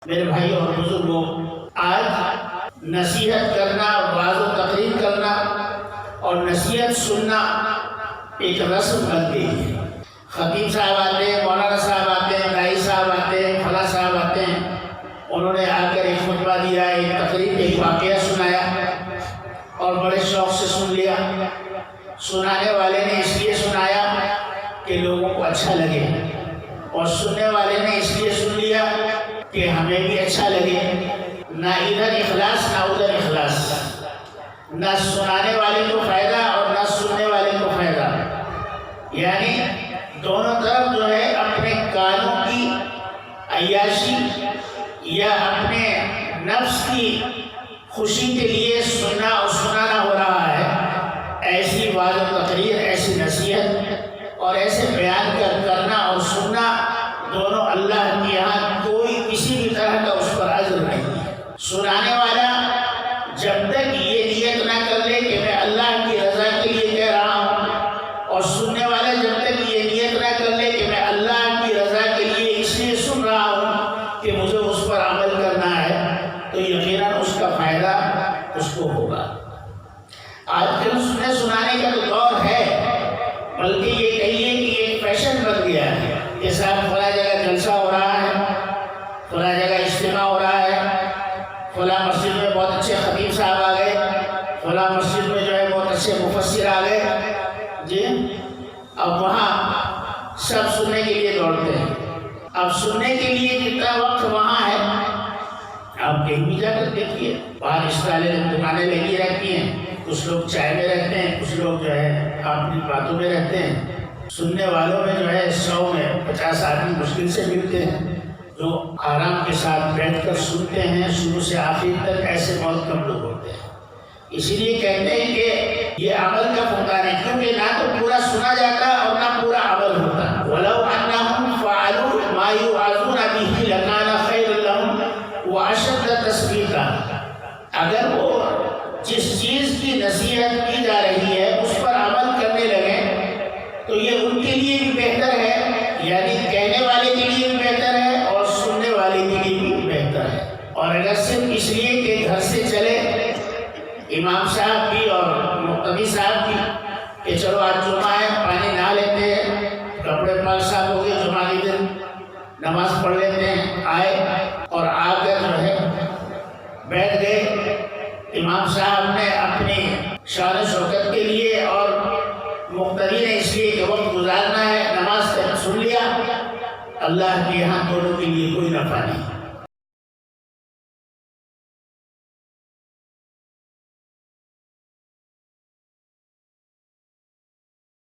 میرے بھائی اور بزرگوں، آج نصیحت کرنا، واعظ و تقریر کرنا اور نصیحت سننا ایک رسم بن گئی ہے۔ خطیب صاحب آتے ہیں، مولانا صاحب آتے ہیں، دائی صاحب آتے ہیں، فلاں صاحب آتے ہیں، انہوں نے آ کر ایک خطبہ دیا، ایک تقریر، ایک واقعہ سنایا اور بڑے شوق سے سن لیا۔ سنانے والے نے اس لیے سنایا کہ لوگوں کو اچھا لگے، اور سننے والے نے اس لیے سن لیا کہ ہمیں بھی اچھا لگے۔ نہ ادھر اخلاص نہ ادھر اخلاص، نہ سنانے والے کو فائدہ اور نہ سننے والے کو فائدہ، یعنی دونوں طرف جو ہے اپنے کانوں کی عیاشی یا اپنے نفس کی خوشی کے لیے سننا اور سنانا ہو رہا ہے۔ ایسی واعظ و تقریر، ایسی نصیحت اور ایسے بیان کرنا اور سننا، دونوں اللہ کے یہاں کوئی کسی بھی طرح کا اس پر اجر نہیں ہے۔ سنانے والا جب تک یہ نیت نہ کر لے کہ میں اللہ کی رضا کے لیے کہہ رہا ہوں، اور سننے والا جب تک یہ نیت نہ کر لے کہ میں اللہ کی رضا کے لیے اس لیے سن رہا ہوں کہ مجھے اس پر عمل کرنا ہے، تو یقیناً اس کا فائدہ اس کو ہوگا۔ آج کل سننے سنانے کا تو دور ہے، بلکہ یہ کہیے کہ ایک فیشن بن گیا ہے کہ صاحب فلاں جگہ جلسہ ہو رہا ہے، فلاں جگہ اجتماع ہو رہا ہے، فلاں مسجد میں بہت اچھے خطیب صاحب آ گئے، فلاں مسجد میں جو ہے بہت اچھے مفسر آ گئے، جی اب وہاں سب سننے کے لیے دوڑتے ہیں۔ اب سننے کے لیے جتنا وقت وہاں ہے، آپ کہیں بھی جا کر دیکھیے، باہر اسٹالیں دکانیں لگی رہتی ہیں، کچھ لوگ چائے میں رہتے ہیں، کچھ لوگ جو ہے اپنی باتوں میں رہتے ہیں۔ سننے والوں میں جو ہے 100 میں 50 آدمی مشکل سے ملتے ہیں جو آرام کے ساتھ بیٹھ کر سنتے ہیں شروع سے آخر تک۔ ایسے بہت کم لوگ ہوتے ہیں۔ اسی لیے کہتے ہیں کہ یہ عمل کا فقدان ہے، کیونکہ نہ تو پورا سنا جاتا اور نہ پورا عمل ہوتا۔ وَلَوْ أَنَّهُمْ فَعَلُوا مَا يُوعَظُونَ بِهِ لَكَانَ خَيْرًا لَهُمْ وَأَشَدَّ تَثْبِيتًا۔ اگر وہ جس چیز کی نصیحت کی جا رہی ہے اس پر عمل کرنے لگے تو یہ ان کے لیے بھی بہتر ہے، یعنی کہنے والے کے لیے بھی بہتر ہے اور سننے والے کے لیے بھی بہتر ہے۔ اور اگر صرف اس لیے کہ گھر سے چلے امام صاحب بھی اور مقتدی صاحب بھی کہ چلو آج جمعہ ہے، پانی نہا لیتے ہیں، کپڑے پاک صاف ہو گئے، جمعہ کے دن نماز پڑھ لیتے ہیں، آئے اور آ کر جو ہے بیٹھ گئے، امام صاحب نے اپنی شان و شوکت کے لیے اور مقتدی نے اس لیے کہ وقت گزارنا ہے، نماز سن لیا، اللہ کے یہاں دونوں کے لیے کوئی نفع نہیں۔